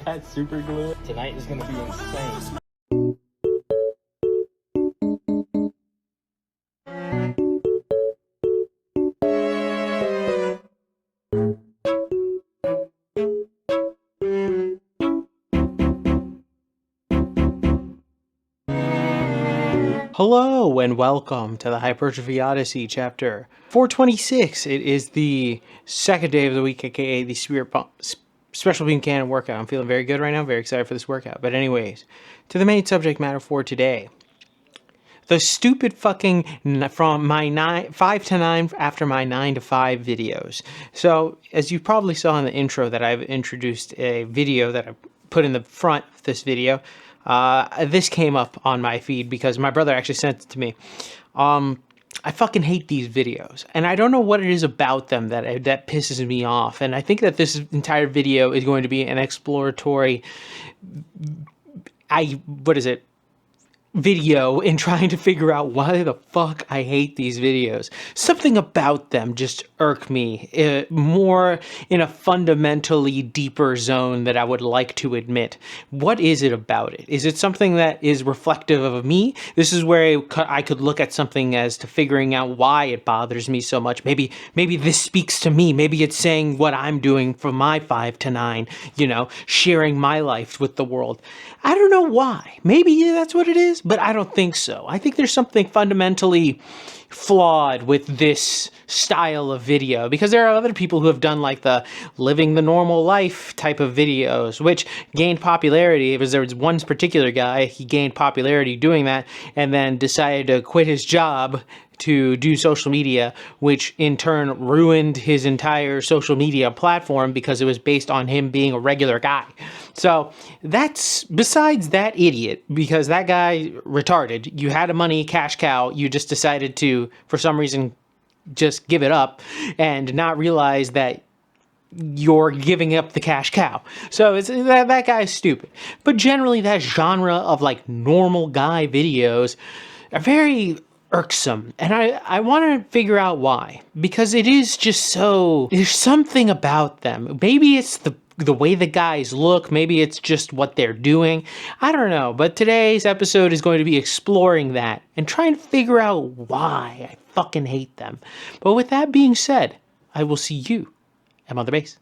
Got super glue. Tonight is gonna be insane. Hello and welcome to the Hypertrophy Odyssey chapter 426. It is the second day of the week, aka the Special Beam Cannon workout. I'm feeling very good right now, very excited for this workout. But anyways, to the main subject matter for today. The stupid fucking from my 5 to 9 after my 9 to 5 videos. So, as you probably saw in the intro that I've introduced a video that I put in the front of this video. This came up on my feed because my brother actually sent it to me. I fucking hate these videos, and I don't know what it is about them that pisses me off. And I think that this entire video is going to be an exploratory. Video in trying to figure out why the fuck I hate these videos. Something about them just irk me more in a fundamentally deeper zone that I would like to admit. What is it about it? Is it something that is reflective of me? This is where I could look at something as to figuring out why it bothers me so much. Maybe this speaks to me. Maybe it's saying what I'm doing from my 5 to 9, sharing my life with the world. I don't know why. Maybe that's what it is, but I don't think so. I think there's something fundamentally flawed with this style of video, because there are other people who have done like the living the normal life type of videos, which gained popularity. There was one particular guy, he gained popularity doing that and then decided to quit his job to do social media, which in turn ruined his entire social media platform because it was based on him being a regular guy. So that's besides that idiot, because that guy retarded. You had a money cash cow. You just decided to, for some reason, just give it up and not realize that you're giving up the cash cow. So that guy's stupid. But generally that genre of like normal guy videos are very irksome, and I want to figure out why, because it is just so, there's something about them. Maybe it's the way the guys look, maybe it's just what they're doing, I don't know. But today's episode is going to be exploring that and trying to figure out why I fucking hate them. But with that being said, I will see you at Mother Base.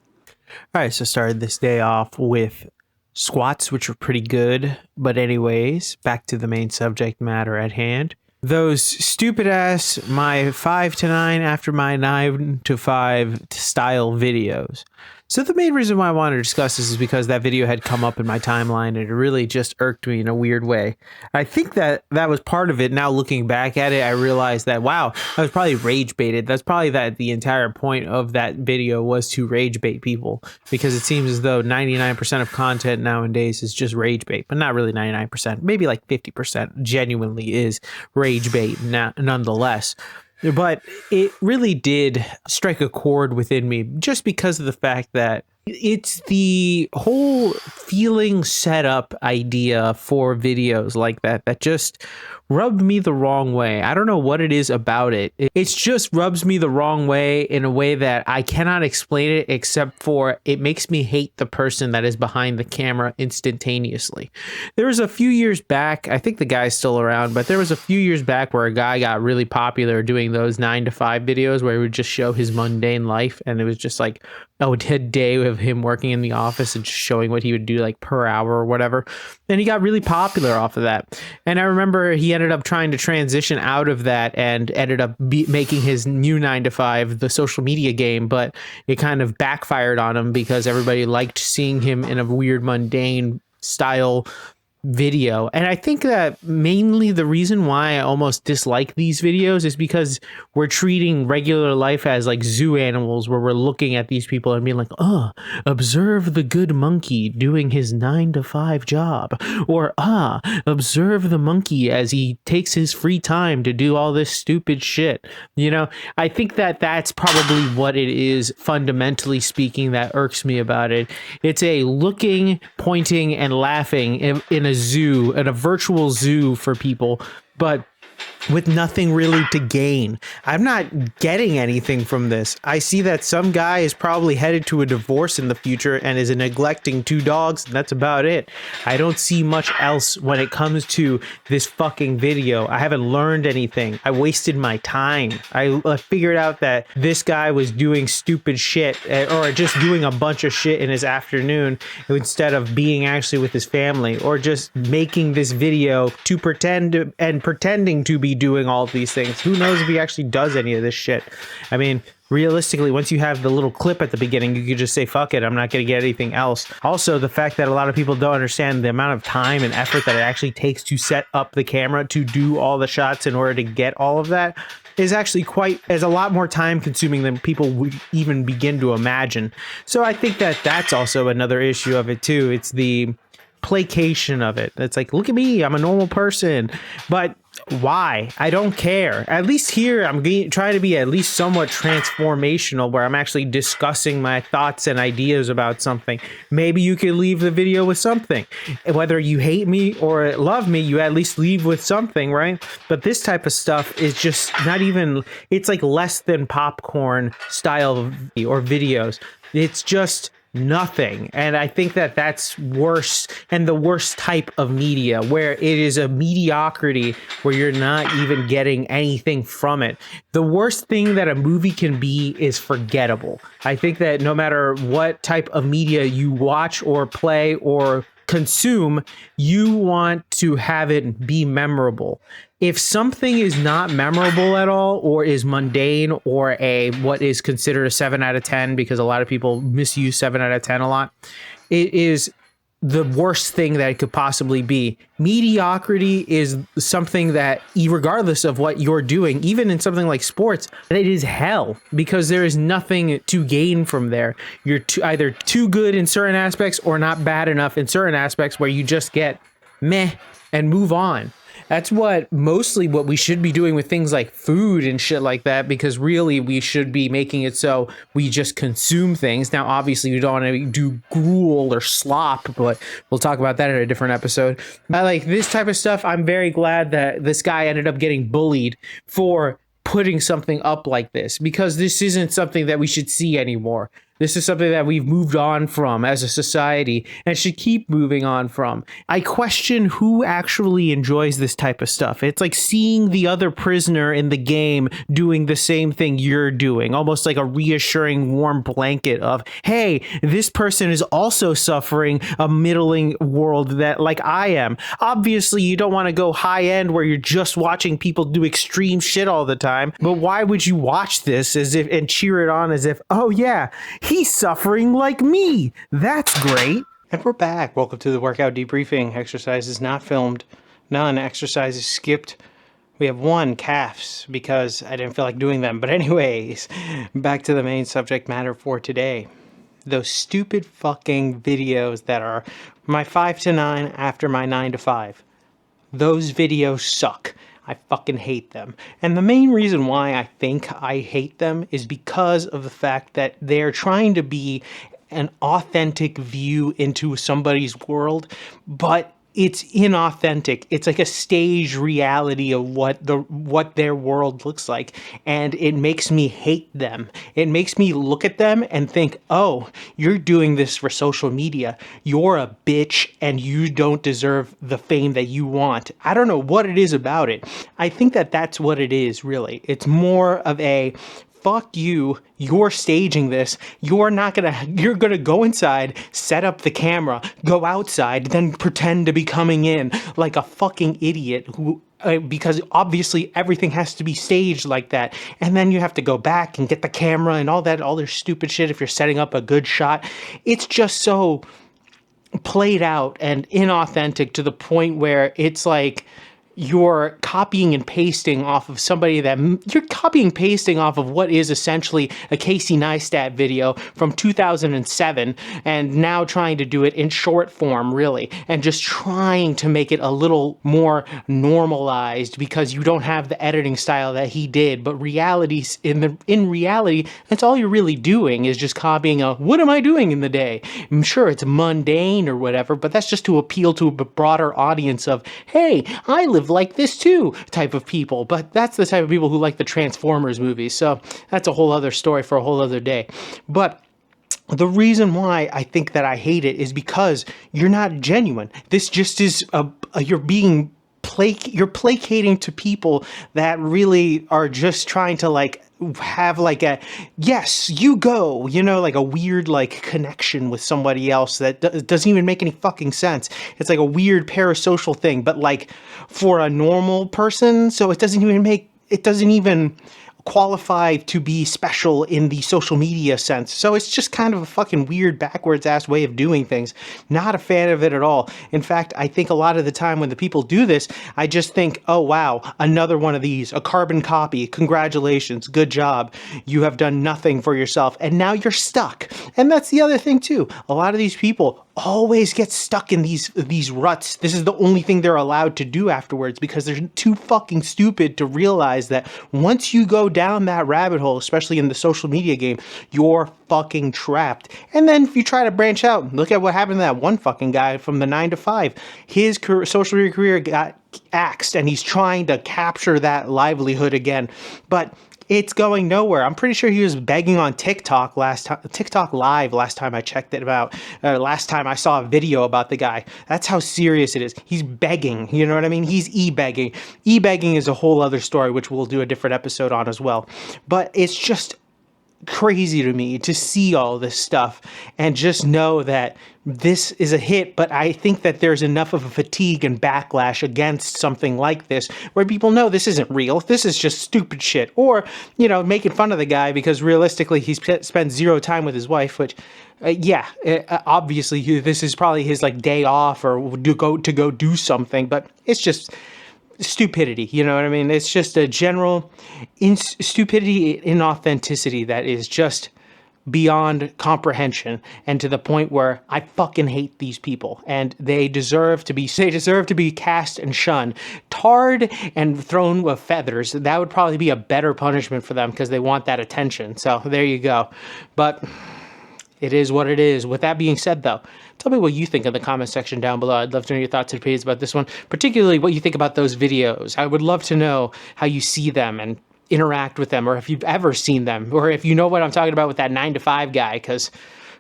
Alright, so started this day off with squats, which were pretty good. But anyways, back to the main subject matter at hand. Those stupid ass my 5 to 9 after my 9 to 5 style videos. So the main reason why I wanted to discuss this is because that video had come up in my timeline and it really just irked me in a weird way. I think that was part of it. Now looking back at it, I realized that, wow, I was probably rage baited. That's probably that the entire point of that video was to rage bait people, because it seems as though 99% of content nowadays is just rage bait, but not really 99%, maybe like 50% genuinely is rage bait nonetheless. But it really did strike a chord within me just because of the fact that it's the whole feeling setup idea for videos like that just rubbed me the wrong way. I don't know what it is about it. It just rubs me the wrong way in a way that I cannot explain it, except for it makes me hate the person that is behind the camera instantaneously. There was a few years back, I think the guy's still around, but there was a few years back where a guy got really popular doing those 9 to 5 videos where he would just show his mundane life, and it was just like a day of him working in the office and just showing what he would do like per hour or whatever. And he got really popular off of that. And I remember he ended up trying to transition out of that and ended up making his new 9 to 5 the social media game, but it kind of backfired on him because everybody liked seeing him in a weird mundane style video. And I think that mainly the reason why I almost dislike these videos is because we're treating regular life as like zoo animals, where we're looking at these people and being like, oh, observe the good monkey doing his 9 to 5 job, or observe the monkey as he takes his free time to do all this stupid shit. I think that that's probably what it is, fundamentally speaking, that irks me about it. It's a looking, pointing, and laughing in a zoo, in a virtual zoo for people, but with nothing really to gain. I'm not getting anything from this. I see that some guy is probably headed to a divorce in the future and is neglecting 2 dogs, and that's about it. I don't see much else when it comes to this fucking video. I haven't learned anything. I wasted my time. I figured out that this guy was doing stupid shit, or just doing a bunch of shit in his afternoon instead of being actually with his family, or just making this video to pretending to be doing all of these things. Who knows if he actually does any of this shit? I mean, realistically, once you have the little clip at the beginning, you could just say, fuck it, I'm not going to get anything else. Also, the fact that a lot of people don't understand the amount of time and effort that it actually takes to set up the camera to do all the shots in order to get all of that is actually is a lot more time consuming than people would even begin to imagine. So I think that that's also another issue of it too. It's the placation of it. It's like, look at me, I'm a normal person. But why? I don't care. At least here, I'm trying to be at least somewhat transformational, where I'm actually discussing my thoughts and ideas about something. Maybe you could leave the video with something. Whether you hate me or love me, you at least leave with something, right? But this type of stuff is just not even, it's like less than popcorn style or videos. It's just nothing. And I think that that's worse, and the worst type of media, where it is a mediocrity where you're not even getting anything from it. The worst thing that a movie can be is forgettable. I think that no matter what type of media you watch or play or consume, you want to have it be memorable. If something is not memorable at all, or is mundane, or what is considered a 7 out of 10, because a lot of people misuse 7 out of 10 a lot, it is the worst thing that it could possibly be. Mediocrity is something that, regardless of what you're doing, even in something like sports, it is hell, because there is nothing to gain from there. You're either too good in certain aspects or not bad enough in certain aspects, where you just get meh and move on. That's mostly what we should be doing with things like food and shit like that, because really we should be making it so we just consume things. Now, obviously, you don't want to do gruel or slop, but we'll talk about that in a different episode. I like this type of stuff. I'm very glad that this guy ended up getting bullied for putting something up like this, because this isn't something that we should see anymore. This is something that we've moved on from as a society and should keep moving on from. I question who actually enjoys this type of stuff. It's like seeing the other prisoner in the game doing the same thing you're doing, almost like a reassuring warm blanket of, hey, this person is also suffering a middling world that like I am. Obviously, you don't want to go high end where you're just watching people do extreme shit all the time, but why would you watch this and cheer it on as if, oh yeah, he's suffering like me. That's great. And we're back. Welcome to the workout debriefing. Exercises not filmed. None. Exercises skipped. We have 1, calves, because I didn't feel like doing them. But anyways, back to the main subject matter for today. Those stupid fucking videos that are my 5 to 9 after my 9 to 5. Those videos suck. I fucking hate them. And the main reason why I think I hate them is because of the fact that they're trying to be an authentic view into somebody's world, but it's inauthentic. It's like a staged reality of what their world looks like, and it makes me hate them. It makes me look at them and think, oh, you're doing this for social media. You're a bitch and you don't deserve the fame that you want. I don't know what it is about it. I think that that's what it is, really. It's more of a fuck you, you're staging this, you're gonna go inside, set up the camera, go outside, then pretend to be coming in like a fucking idiot who because obviously everything has to be staged like that, and then you have to go back and get the camera and all their stupid shit if you're setting up a good shot. It's just so played out and inauthentic to the point where it's like you're copying and pasting off of what is essentially a Casey Neistat video from 2007, and now trying to do it in short form, really, and just trying to make it a little more normalized because you don't have the editing style that he did. But in reality, that's all you're really doing is just copying what am I doing in the day? I'm sure it's mundane or whatever, but that's just to appeal to a broader audience of, hey, I live live like this too type of people. But that's the type of people who like the Transformers movies. So that's a whole other story for a whole other day. But the reason why I think that I hate it is because you're not genuine. This just is you're being you're placating to people that really are just trying to like have like a yes you go, you know, like a weird like connection with somebody else that doesn't even make any fucking sense. It's like a weird parasocial thing, but like for a normal person, so it doesn't even qualify to be special in the social media sense. So it's just kind of a fucking weird backwards ass way of doing things. Not a fan of it at all. In fact, I think a lot of the time when the people do this, I just think, oh wow, another one of these, a carbon copy. Congratulations, good job. You have done nothing for yourself and now you're stuck. And that's the other thing too. A lot of these people always get stuck in these ruts. This is the only thing they're allowed to do afterwards because they're too fucking stupid to realize that once you go down that rabbit hole, especially in the social media game, you're fucking trapped. And then if you try to branch out, look at what happened to that one fucking guy from the 9 to 5. His social media career got axed and he's trying to capture that livelihood again. But it's going nowhere. I'm pretty sure he was begging on TikTok Live last time I checked it about, last time I saw a video about the guy. That's how serious it is. He's begging, you know what I mean? He's e-begging. E-begging is a whole other story, which we'll do a different episode on as well. But it's just crazy to me to see all this stuff and just know that this is a hit, but I think that there's enough of a fatigue and backlash against something like this where people know this isn't real, this is just stupid shit, or, you know, making fun of the guy because realistically he spends zero time with his wife, which obviously this is probably his like day off or to go do something, but it's just stupidity, you know what I mean? It's just a general stupidity, inauthenticity that is just beyond comprehension, and to the point where I fucking hate these people, and they deserve to be cast and shunned, tarred and thrown with feathers. That would probably be a better punishment for them because they want that attention. So there you go. But it is what it is. With that being said, though, tell me what you think in the comment section down below. I'd love to know your thoughts and opinions about this one, particularly what you think about those videos. I would love to know how you see them and interact with them, or if you've ever seen them, or if you know what I'm talking about with that 9 to 5 guy, because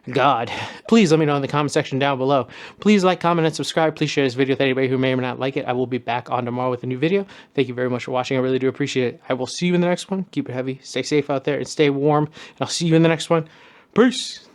God, please let me know in the comment section down below. Please like, comment, and subscribe. Please share this video with anybody who may or may not like it. I will be back on tomorrow with a new video. Thank you very much for watching. I really do appreciate it. I will see you in the next one. Keep it heavy, stay safe out there, and stay warm. And I'll see you in the next one. Peace.